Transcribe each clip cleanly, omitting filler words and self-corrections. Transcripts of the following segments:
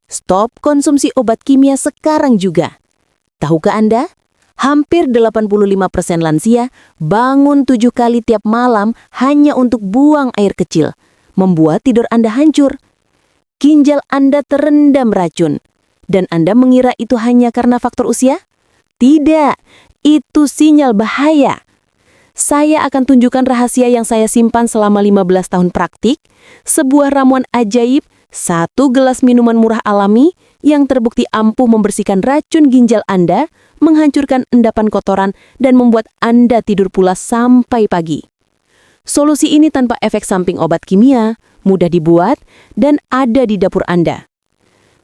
Stop konsumsi obat kimia sekarang juga. Tahukah Anda? Hampir 85% lansia bangun 7 kali tiap malam hanya untuk buang air kecil, membuat tidur Anda hancur. Ginjal Anda terendam racun. Dan Anda mengira itu hanya karena faktor usia? Tidak, itu sinyal bahaya. Saya akan tunjukkan rahasia yang saya simpan selama 15 tahun praktik, sebuah ramuan ajaib, satu gelas minuman murah alami yang terbukti ampuh membersihkan racun ginjal Anda, menghancurkan endapan kotoran, dan membuat Anda tidur pulas sampai pagi. Solusi ini tanpa efek samping obat kimia, mudah dibuat, dan ada di dapur Anda.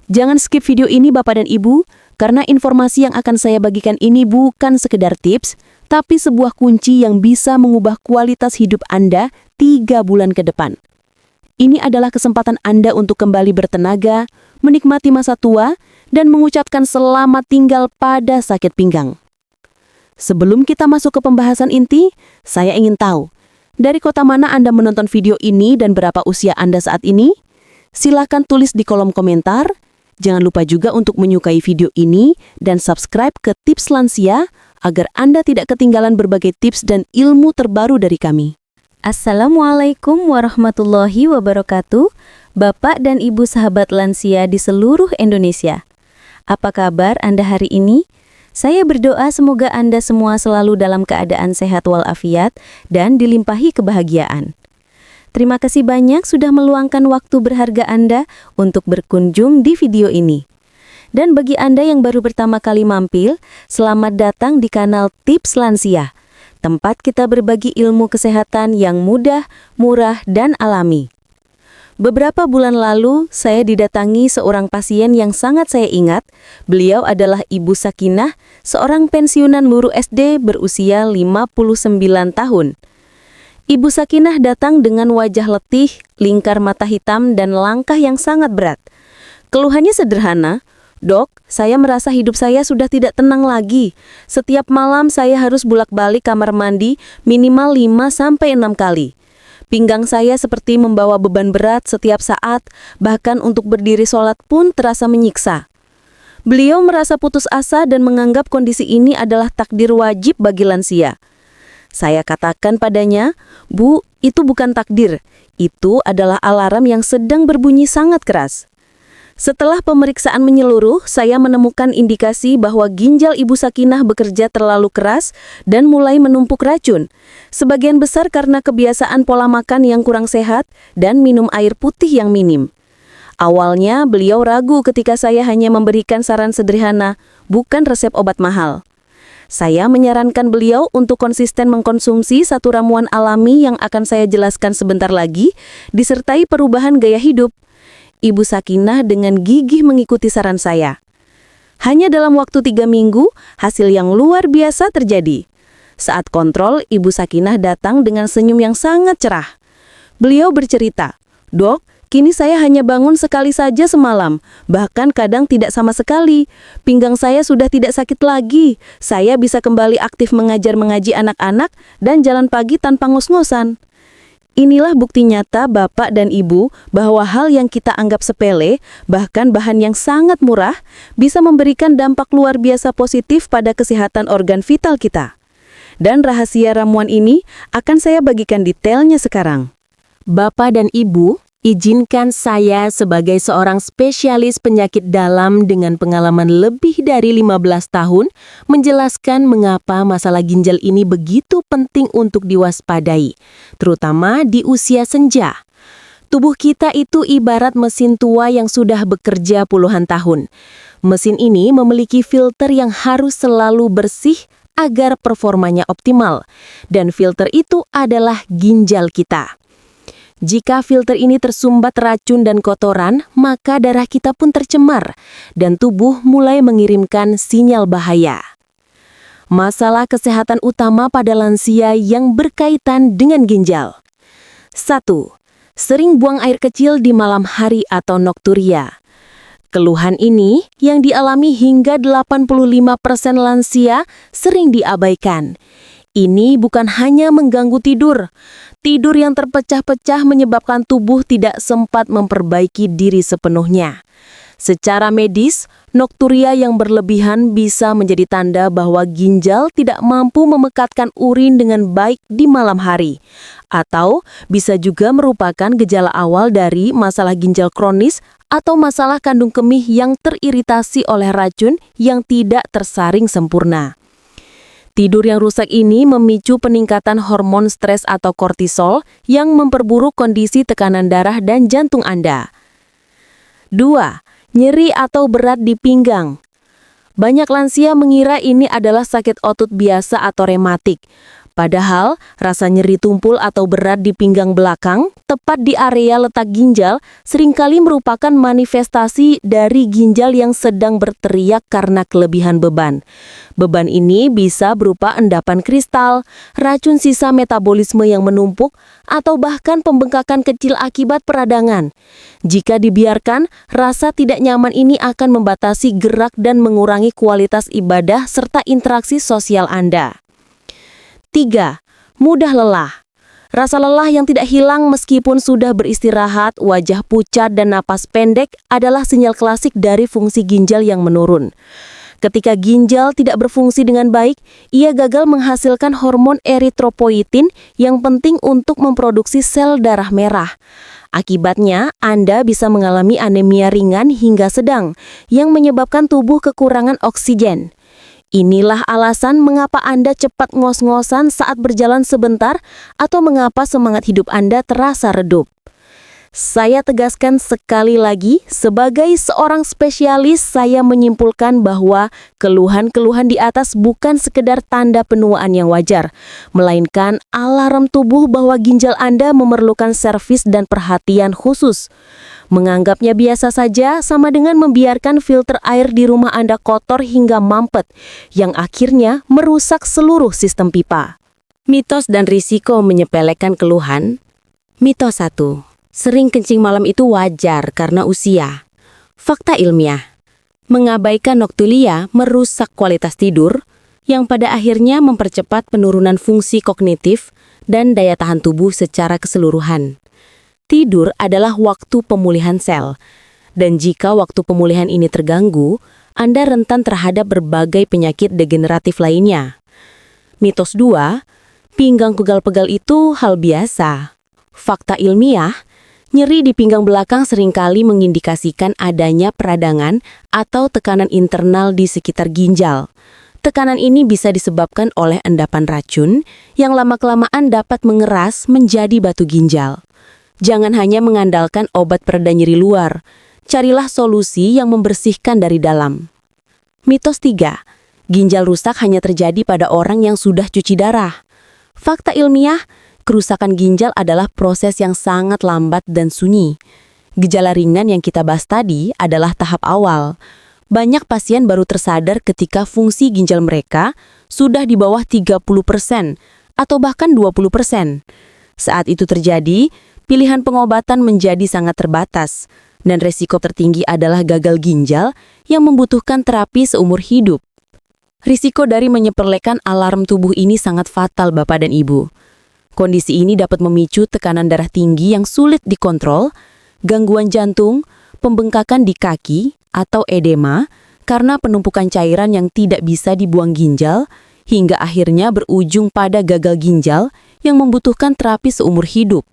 Jangan skip video ini Bapak dan Ibu, karena informasi yang akan saya bagikan ini bukan sekedar tips, tapi sebuah kunci yang bisa mengubah kualitas hidup Anda 3 bulan ke depan. Ini adalah kesempatan Anda untuk kembali bertenaga, menikmati masa tua, dan mengucapkan selamat tinggal pada sakit pinggang. Sebelum kita masuk ke pembahasan inti, saya ingin tahu, dari kota mana Anda menonton video ini dan berapa usia Anda saat ini? Silakan tulis di kolom komentar. Jangan lupa juga untuk menyukai video ini dan subscribe ke Tips Lansia agar Anda tidak ketinggalan berbagai tips dan ilmu terbaru dari kami. Assalamualaikum warahmatullahi wabarakatuh, Bapak dan Ibu sahabat lansia di seluruh Indonesia. Apa kabar Anda hari ini? Saya berdoa semoga Anda semua selalu dalam keadaan sehat walafiat dan dilimpahi kebahagiaan. Terima kasih banyak sudah meluangkan waktu berharga Anda untuk berkunjung di video ini. Dan bagi Anda yang baru pertama kali mampir, selamat datang di kanal Tips Lansia, tempat kita berbagi ilmu kesehatan yang mudah, murah, dan alami. Beberapa bulan lalu, saya didatangi seorang pasien yang sangat saya ingat. Beliau adalah Ibu Sakinah, seorang pensiunan guru SD berusia 59 tahun. Ibu Sakinah datang dengan wajah letih, lingkar mata hitam, dan langkah yang sangat berat. Keluhannya sederhana, "Dok, saya merasa hidup saya sudah tidak tenang lagi. Setiap malam saya harus bolak-balik kamar mandi minimal 5-6 kali. Pinggang saya seperti membawa beban berat setiap saat, bahkan untuk berdiri sholat pun terasa menyiksa." Beliau merasa putus asa dan menganggap kondisi ini adalah takdir wajib bagi lansia. Saya katakan padanya, "Bu, itu bukan takdir. Itu adalah alarm yang sedang berbunyi sangat keras." Setelah pemeriksaan menyeluruh, saya menemukan indikasi bahwa ginjal Ibu Sakinah bekerja terlalu keras dan mulai menumpuk racun. Sebagian besar karena kebiasaan pola makan yang kurang sehat dan minum air putih yang minim. Awalnya, beliau ragu ketika saya hanya memberikan saran sederhana, bukan resep obat mahal. Saya menyarankan beliau untuk konsisten mengkonsumsi satu ramuan alami yang akan saya jelaskan sebentar lagi, disertai perubahan gaya hidup. Ibu Sakinah dengan gigih mengikuti saran saya. Hanya dalam waktu 3 minggu, hasil yang luar biasa terjadi. Saat kontrol, Ibu Sakinah datang dengan senyum yang sangat cerah. Beliau bercerita, "Dok, kini saya hanya bangun sekali saja semalam, bahkan kadang tidak sama sekali. Pinggang saya sudah tidak sakit lagi. Saya bisa kembali aktif mengaji anak-anak dan jalan pagi tanpa ngos-ngosan." Inilah bukti nyata Bapak dan Ibu bahwa hal yang kita anggap sepele, bahkan bahan yang sangat murah, bisa memberikan dampak luar biasa positif pada kesehatan organ vital kita. Dan rahasia ramuan ini akan saya bagikan detailnya sekarang. Bapak dan Ibu, izinkan saya sebagai seorang spesialis penyakit dalam dengan pengalaman lebih dari 15 tahun menjelaskan mengapa masalah ginjal ini begitu penting untuk diwaspadai, terutama di usia senja. Tubuh kita itu ibarat mesin tua yang sudah bekerja puluhan tahun. Mesin ini memiliki filter yang harus selalu bersih agar performanya optimal, dan filter itu adalah ginjal kita. Jika filter ini tersumbat racun dan kotoran, maka darah kita pun tercemar dan tubuh mulai mengirimkan sinyal bahaya. Masalah kesehatan utama pada lansia yang berkaitan dengan ginjal. 1. Sering buang air kecil di malam hari atau nokturia. Keluhan ini yang dialami hingga 85% lansia sering diabaikan. Ini bukan hanya mengganggu tidur. Tidur yang terpecah-pecah menyebabkan tubuh tidak sempat memperbaiki diri sepenuhnya. Secara medis, nokturia yang berlebihan bisa menjadi tanda bahwa ginjal tidak mampu memekatkan urin dengan baik di malam hari. Atau bisa juga merupakan gejala awal dari masalah ginjal kronis atau masalah kandung kemih yang teriritasi oleh racun yang tidak tersaring sempurna. Tidur yang rusak ini memicu peningkatan hormon stres atau kortisol yang memperburuk kondisi tekanan darah dan jantung Anda. 2. Nyeri atau berat di pinggang. Banyak lansia mengira ini adalah sakit otot biasa atau rematik. Padahal, rasa nyeri tumpul atau berat di pinggang belakang, tepat di area letak ginjal, seringkali merupakan manifestasi dari ginjal yang sedang berteriak karena kelebihan beban. Beban ini bisa berupa endapan kristal, racun sisa metabolisme yang menumpuk, atau bahkan pembengkakan kecil akibat peradangan. Jika dibiarkan, rasa tidak nyaman ini akan membatasi gerak dan mengurangi kualitas ibadah serta interaksi sosial Anda. 3. Mudah lelah. Rasa lelah yang tidak hilang meskipun sudah beristirahat, wajah pucat dan napas pendek adalah sinyal klasik dari fungsi ginjal yang menurun. Ketika ginjal tidak berfungsi dengan baik, ia gagal menghasilkan hormon eritropoietin yang penting untuk memproduksi sel darah merah. Akibatnya, Anda bisa mengalami anemia ringan hingga sedang, yang menyebabkan tubuh kekurangan oksigen. Inilah alasan mengapa Anda cepat ngos-ngosan saat berjalan sebentar atau mengapa semangat hidup Anda terasa redup. Saya tegaskan sekali lagi, sebagai seorang spesialis saya menyimpulkan bahwa keluhan-keluhan di atas bukan sekedar tanda penuaan yang wajar, melainkan alarm tubuh bahwa ginjal Anda memerlukan servis dan perhatian khusus. Menganggapnya biasa saja sama dengan membiarkan filter air di rumah Anda kotor hingga mampet, yang akhirnya merusak seluruh sistem pipa. Mitos dan risiko menyepelekan keluhan. Mitos 1. Sering kencing malam itu wajar karena usia. Fakta ilmiah. Mengabaikan noktulia merusak kualitas tidur, yang pada akhirnya mempercepat penurunan fungsi kognitif dan daya tahan tubuh secara keseluruhan. Tidur adalah waktu pemulihan sel, dan jika waktu pemulihan ini terganggu, Anda rentan terhadap berbagai penyakit degeneratif lainnya. Mitos 2, pinggang pegal-pegal itu hal biasa. Fakta ilmiah, nyeri di pinggang belakang seringkali mengindikasikan adanya peradangan atau tekanan internal di sekitar ginjal. Tekanan ini bisa disebabkan oleh endapan racun yang lama-kelamaan dapat mengeras menjadi batu ginjal. Jangan hanya mengandalkan obat pereda nyeri luar, carilah solusi yang membersihkan dari dalam. Mitos 3, ginjal rusak hanya terjadi pada orang yang sudah cuci darah. Fakta ilmiah, kerusakan ginjal adalah proses yang sangat lambat dan sunyi. Gejala ringan yang kita bahas tadi adalah tahap awal. Banyak pasien baru tersadar ketika fungsi ginjal mereka sudah di bawah 30% atau bahkan 20%. Saat itu terjadi, pilihan pengobatan menjadi sangat terbatas, dan resiko tertinggi adalah gagal ginjal yang membutuhkan terapi seumur hidup. Risiko dari menyepelekan alarm tubuh ini sangat fatal, Bapak dan Ibu. Kondisi ini dapat memicu tekanan darah tinggi yang sulit dikontrol, gangguan jantung, pembengkakan di kaki, atau edema karena penumpukan cairan yang tidak bisa dibuang ginjal, hingga akhirnya berujung pada gagal ginjal yang membutuhkan terapi seumur hidup.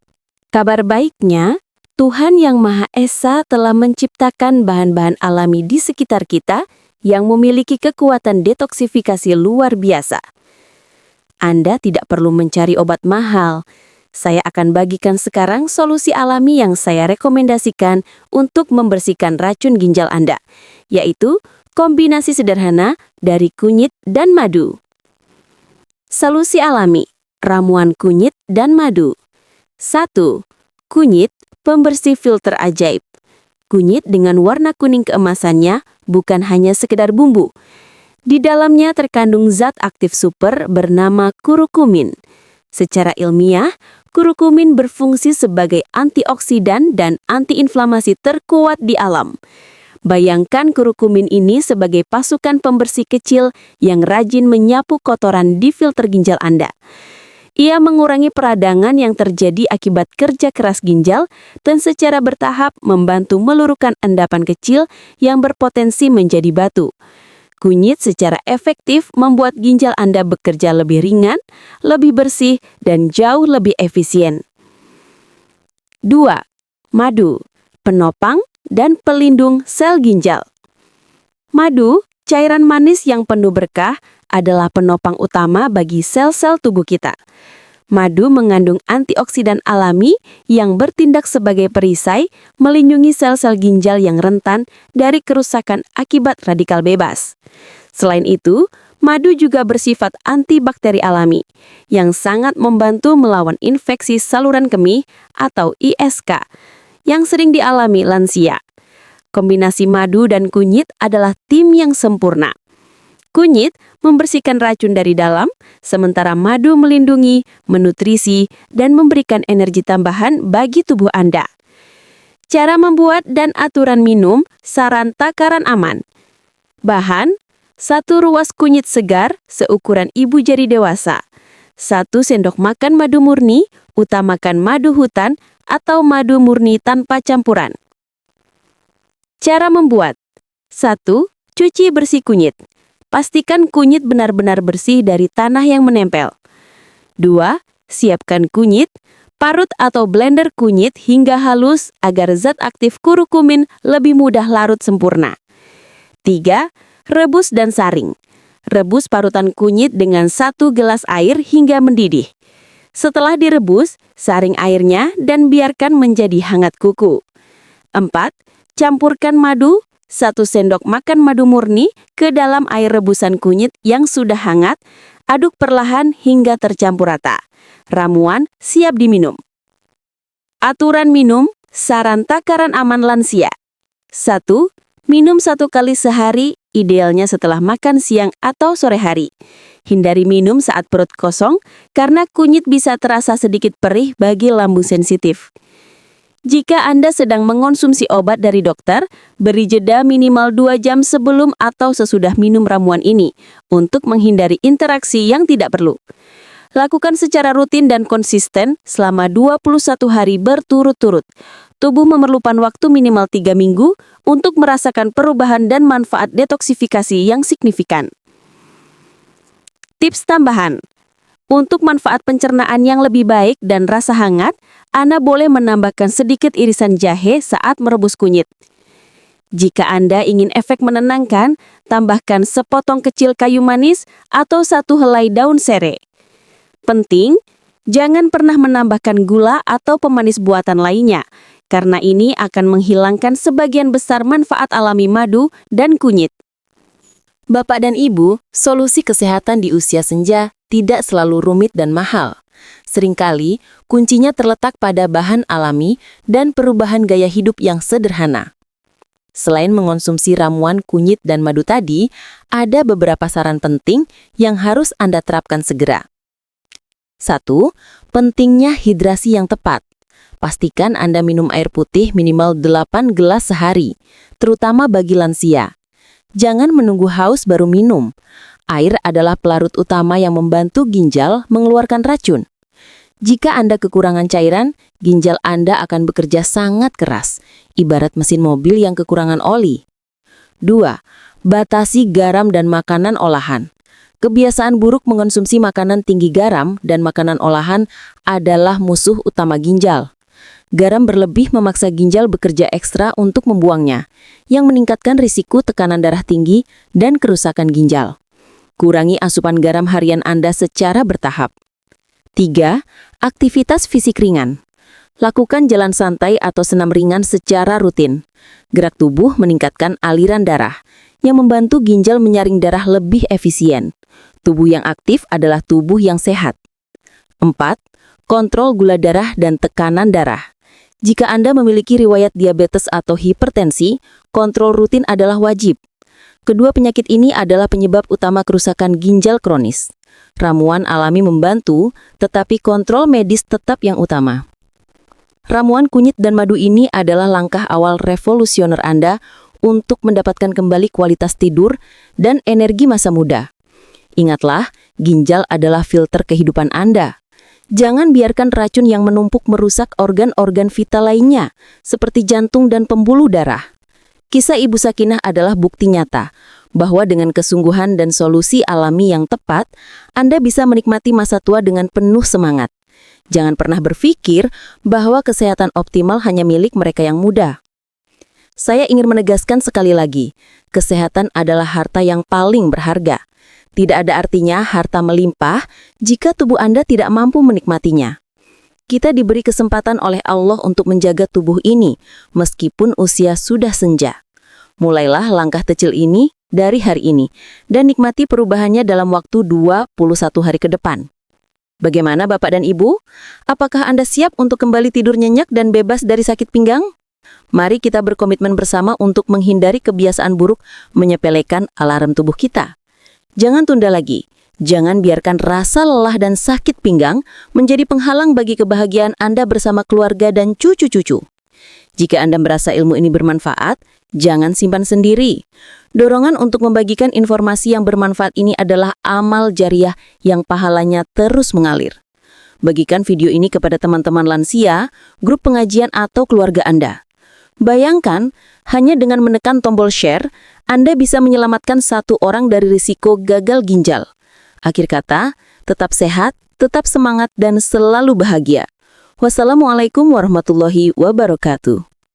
Kabar baiknya, Tuhan Yang Maha Esa telah menciptakan bahan-bahan alami di sekitar kita yang memiliki kekuatan detoksifikasi luar biasa. Anda tidak perlu mencari obat mahal. Saya akan bagikan sekarang solusi alami yang saya rekomendasikan untuk membersihkan racun ginjal Anda, yaitu kombinasi sederhana dari kunyit dan madu. Solusi alami, ramuan kunyit dan madu. 1. Kunyit, pembersih filter ajaib. Kunyit dengan warna kuning keemasannya bukan hanya sekedar bumbu. Di dalamnya terkandung zat aktif super bernama kurukumin. Secara ilmiah, kurukumin berfungsi sebagai antioksidan dan antiinflamasi terkuat di alam. Bayangkan kurukumin ini sebagai pasukan pembersih kecil yang rajin menyapu kotoran di filter ginjal Anda. Ia mengurangi peradangan yang terjadi akibat kerja keras ginjal dan secara bertahap membantu meluruhkan endapan kecil yang berpotensi menjadi batu. Kunyit secara efektif membuat ginjal Anda bekerja lebih ringan, lebih bersih, dan jauh lebih efisien. 2. Madu, penopang dan pelindung sel ginjal. Madu, cairan manis yang penuh berkah, adalah penopang utama bagi sel-sel tubuh kita. Madu mengandung antioksidan alami yang bertindak sebagai perisai, melindungi sel-sel ginjal yang rentan dari kerusakan akibat radikal bebas. Selain itu, madu juga bersifat antibakteri alami, yang sangat membantu melawan infeksi saluran kemih atau ISK, yang sering dialami lansia. Kombinasi madu dan kunyit adalah tim yang sempurna. Kunyit membersihkan racun dari dalam, sementara madu melindungi, menutrisi, dan memberikan energi tambahan bagi tubuh Anda. Cara membuat dan aturan minum, saran takaran aman. Bahan, 1 ruas kunyit segar seukuran ibu jari dewasa. 1 sendok makan madu murni, utamakan madu hutan atau madu murni tanpa campuran. Cara membuat. 1. Cuci bersih kunyit. Pastikan kunyit benar-benar bersih dari tanah yang menempel. 2. Siapkan kunyit, parut atau blender kunyit hingga halus agar zat aktif kurukumin lebih mudah larut sempurna. 3. Rebus dan saring. Rebus parutan kunyit dengan 1 gelas air hingga mendidih. Setelah direbus, saring airnya dan biarkan menjadi hangat kuku. 4. Campurkan madu, 1 sendok makan madu murni ke dalam air rebusan kunyit yang sudah hangat, aduk perlahan hingga tercampur rata. Ramuan siap diminum. Aturan minum, saran takaran aman lansia. 1. Minum 1 kali sehari, idealnya setelah makan siang atau sore hari. Hindari minum saat perut kosong, karena kunyit bisa terasa sedikit perih bagi lambung sensitif. Jika Anda sedang mengonsumsi obat dari dokter, beri jeda minimal 2 jam sebelum atau sesudah minum ramuan ini untuk menghindari interaksi yang tidak perlu. Lakukan secara rutin dan konsisten selama 21 hari berturut-turut. Tubuh memerlukan waktu minimal 3 minggu untuk merasakan perubahan dan manfaat detoksifikasi yang signifikan. Tips tambahan. Untuk manfaat pencernaan yang lebih baik dan rasa hangat, Anda boleh menambahkan sedikit irisan jahe saat merebus kunyit. Jika Anda ingin efek menenangkan, tambahkan sepotong kecil kayu manis atau 1 helai daun serai. Penting, jangan pernah menambahkan gula atau pemanis buatan lainnya, karena ini akan menghilangkan sebagian besar manfaat alami madu dan kunyit. Bapak dan Ibu, solusi kesehatan di usia senja tidak selalu rumit dan mahal. Seringkali, kuncinya terletak pada bahan alami dan perubahan gaya hidup yang sederhana. Selain mengonsumsi ramuan kunyit dan madu tadi, ada beberapa saran penting yang harus Anda terapkan segera. 1. Pentingnya hidrasi yang tepat. Pastikan Anda minum air putih minimal 8 gelas sehari, terutama bagi lansia. Jangan menunggu haus baru minum. Air adalah pelarut utama yang membantu ginjal mengeluarkan racun. Jika Anda kekurangan cairan, ginjal Anda akan bekerja sangat keras, ibarat mesin mobil yang kekurangan oli. 2. Batasi garam dan makanan olahan. Kebiasaan buruk mengonsumsi makanan tinggi garam dan makanan olahan adalah musuh utama ginjal. Garam berlebih memaksa ginjal bekerja ekstra untuk membuangnya, yang meningkatkan risiko tekanan darah tinggi dan kerusakan ginjal. Kurangi asupan garam harian Anda secara bertahap. 3. Aktivitas fisik ringan. Lakukan jalan santai atau senam ringan secara rutin. Gerak tubuh meningkatkan aliran darah, yang membantu ginjal menyaring darah lebih efisien. Tubuh yang aktif adalah tubuh yang sehat. 4. Kontrol gula darah dan tekanan darah. Jika Anda memiliki riwayat diabetes atau hipertensi, kontrol rutin adalah wajib. Kedua penyakit ini adalah penyebab utama kerusakan ginjal kronis. Ramuan alami membantu, tetapi kontrol medis tetap yang utama. Ramuan kunyit dan madu ini adalah langkah awal revolusioner Anda untuk mendapatkan kembali kualitas tidur dan energi masa muda. Ingatlah, ginjal adalah filter kehidupan Anda. Jangan biarkan racun yang menumpuk merusak organ-organ vital lainnya, seperti jantung dan pembuluh darah. Kisah Ibu Sakinah adalah bukti nyata bahwa dengan kesungguhan dan solusi alami yang tepat, Anda bisa menikmati masa tua dengan penuh semangat. Jangan pernah berpikir bahwa kesehatan optimal hanya milik mereka yang muda. Saya ingin menegaskan sekali lagi, kesehatan adalah harta yang paling berharga. Tidak ada artinya harta melimpah jika tubuh Anda tidak mampu menikmatinya. Kita diberi kesempatan oleh Allah untuk menjaga tubuh ini, meskipun usia sudah senja. Mulailah langkah kecil ini dari hari ini, dan nikmati perubahannya dalam waktu 21 hari ke depan. Bagaimana Bapak dan Ibu? Apakah Anda siap untuk kembali tidur nyenyak dan bebas dari sakit pinggang? Mari kita berkomitmen bersama untuk menghindari kebiasaan buruk menyepelekan alarm tubuh kita. Jangan tunda lagi. Jangan biarkan rasa lelah dan sakit pinggang menjadi penghalang bagi kebahagiaan Anda bersama keluarga dan cucu-cucu. Jika Anda merasa ilmu ini bermanfaat, jangan simpan sendiri. Dorongan untuk membagikan informasi yang bermanfaat ini adalah amal jariah yang pahalanya terus mengalir. Bagikan video ini kepada teman-teman lansia, grup pengajian atau keluarga Anda. Bayangkan, hanya dengan menekan tombol share, Anda bisa menyelamatkan satu orang dari risiko gagal ginjal. Akhir kata, tetap sehat, tetap semangat, dan selalu bahagia. Wassalamualaikum warahmatullahi wabarakatuh.